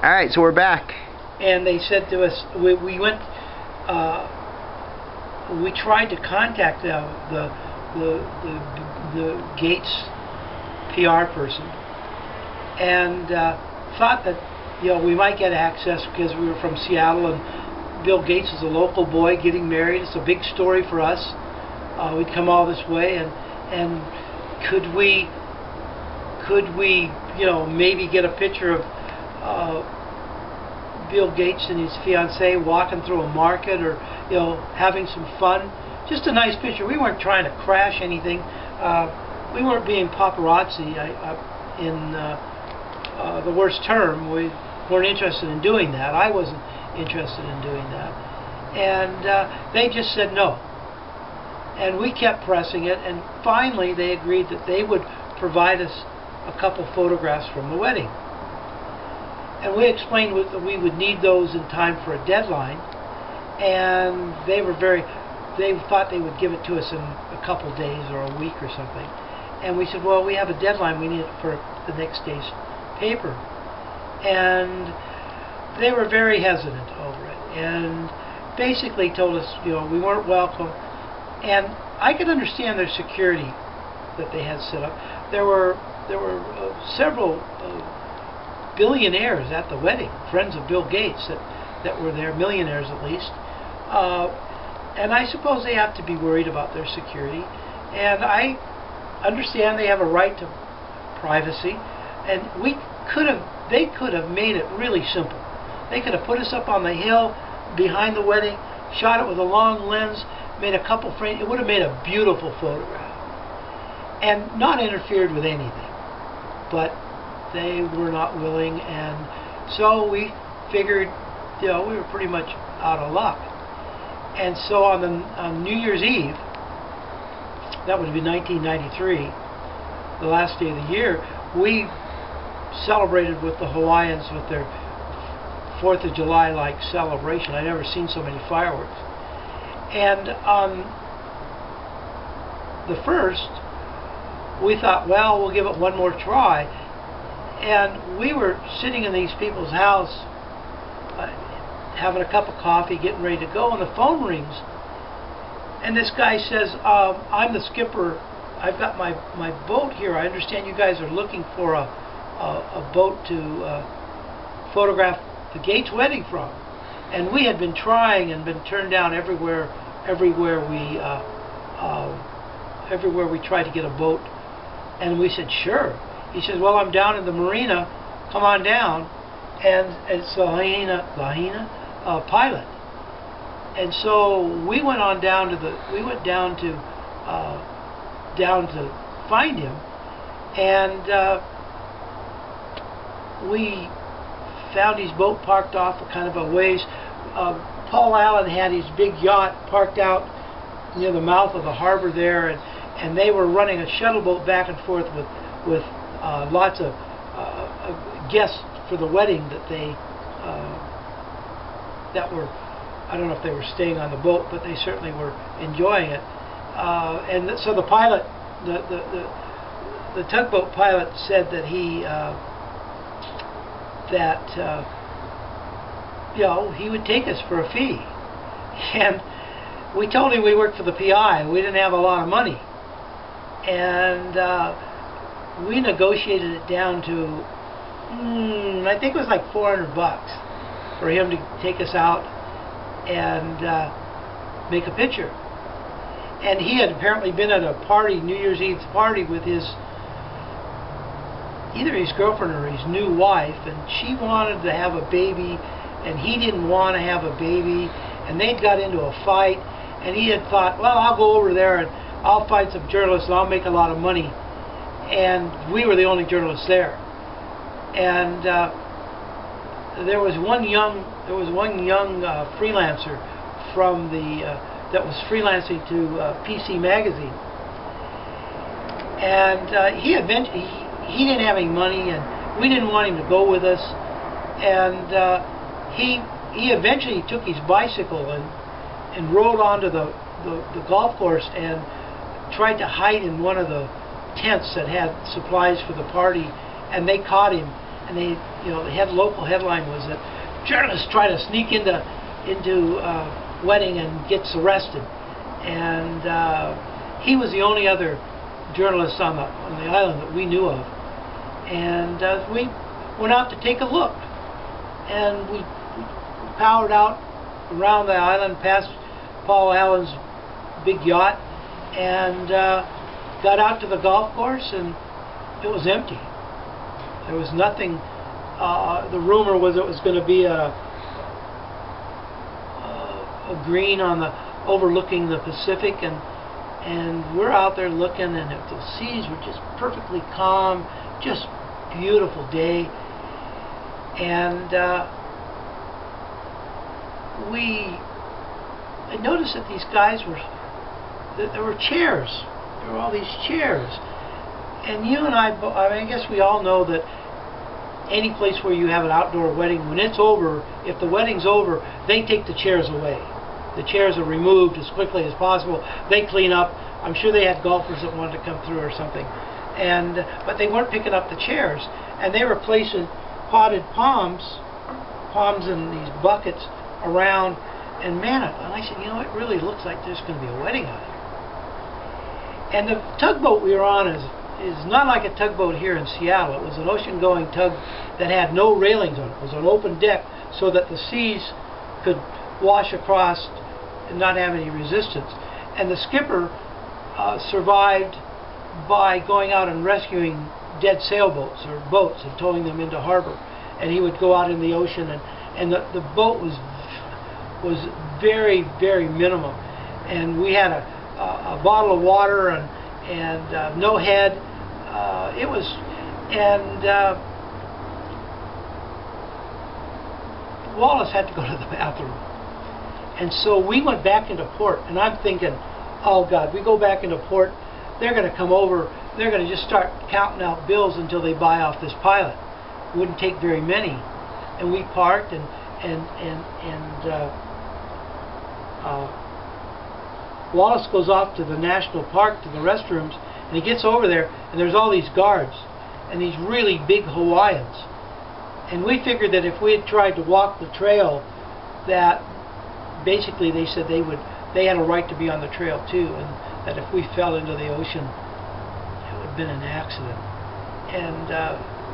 Alright, so we're back. And they said to us, we went, we tried to contact the Gates PR person, and thought that we might get access because we were from Seattle, and Bill Gates is a local boy getting married. It's a big story for us. We'd come all this way, and could we maybe get a picture of Bill Gates and his fiancée walking through a market, or having some fun. Just a nice picture. We weren't trying to crash anything. We weren't being paparazzi in the worst term. We weren't interested in doing that. I wasn't interested in doing that. And they just said no. And we kept pressing it, and finally they agreed that they would provide us a couple photographs from the wedding. And we explained that we would need those in time for a deadline, and they thought they would give it to us in a couple days or a week or something. And we said, well, we have a deadline, we need it for the next day's paper. And they were very hesitant over it, and basically told us we weren't welcome. And I could understand their security that they had set up. There were several billionaires at the wedding, friends of Bill Gates that were there, millionaires at least. And I suppose they have to be worried about their security. And I understand they have a right to privacy. And they could have made it really simple. They could have put us up on the hill behind the wedding, shot it with a long lens, made a couple frames. It would have made a beautiful photograph, and not interfered with anything. But they were not willing, and so we figured, we were pretty much out of luck. And so on New Year's Eve, that would be 1993, the last day of the year, we celebrated with the Hawaiians with their 4th of July-like celebration. I've never seen so many fireworks. And on the 1st, we thought, well, we'll give it one more try. And we were sitting in these people's house, having a cup of coffee, getting ready to go, and the phone rings. And this guy says, I'm the skipper. I've got my boat here. I understand you guys are looking for a boat to photograph the Gates wedding from. And we had been trying and been turned down everywhere we tried to get a boat. And we said, sure. He says, well, I'm down in the marina. Come on down. And it's the Lahaina pilot. And so we went on down to find him, and we found his boat parked off a kind of a ways. Paul Allen had his big yacht parked out near the mouth of the harbor there, and they were running a shuttle boat back and forth with lots of guests for the wedding that were, I don't know if they were staying on the boat, but they certainly were enjoying it. And so the pilot, the tugboat pilot, said that he he would take us for a fee. And we told him we worked for the PI. We didn't have a lot of money, and we negotiated it down to I think it was like $400 for him to take us out and make a picture. And he had apparently been at a party, New Year's Eve party, with either his girlfriend or his new wife, and she wanted to have a baby, and he didn't want to have a baby, and they'd got into a fight, and he had thought, well, I'll go over there and I'll find some journalists and I'll make a lot of money. And we were the only journalists there. And there was one young freelancer from that was freelancing to PC Magazine, and he didn't have any money, and we didn't want him to go with us, and he eventually took his bicycle and rode onto the golf course and tried to hide in one of the tents that had supplies for the party, and they caught him and the local headline was that journalists try to sneak into wedding and gets arrested, and he was the only other journalist on the island that we knew of, and we went out to take a look, and we powered out around the island past Paul Allen's big yacht, and got out to the golf course, and it was empty. There was nothing. The rumor was it was going to be a green overlooking the Pacific, and we're out there looking, and the seas were just perfectly calm, just beautiful day, and I noticed that these guys there were chairs. There were all these chairs, and you and I guess we all know that any place where you have an outdoor wedding, when it's over, if the wedding's over, they take the chairs away. The chairs are removed as quickly as possible. They clean up. I'm sure they had golfers that wanted to come through or something, but they weren't picking up the chairs, and they were placing potted palms in these buckets around. And man, and I said, it really looks like there's going to be a wedding out here. And the tugboat we were on is not like a tugboat here in Seattle. It was an ocean-going tug that had no railings on it. It was an open deck so that the seas could wash across and not have any resistance. And the skipper survived by going out and rescuing dead sailboats or boats and towing them into harbor. And he would go out in the ocean, and the boat was very, very minimum. And we had a bottle of water and no head. Wallace had to go to the bathroom. And so we went back into port, and I'm thinking, oh God, we go back into port, they're going to come over, they're going to just start counting out bills until they buy off this pilot. It wouldn't take very many. And we parked, and Wallace goes off to the national park, to the restrooms, and he gets over there, and there's all these guards, and these really big Hawaiians. And we figured that if we had tried to walk the trail, that basically they said they had a right to be on the trail too, and that if we fell into the ocean, it would have been an accident. And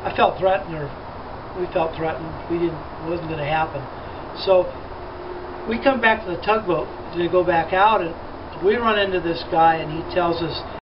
I felt threatened, or we felt threatened. It wasn't going to happen. So we come back to the tugboat to go back out, and we run into this guy, and he tells us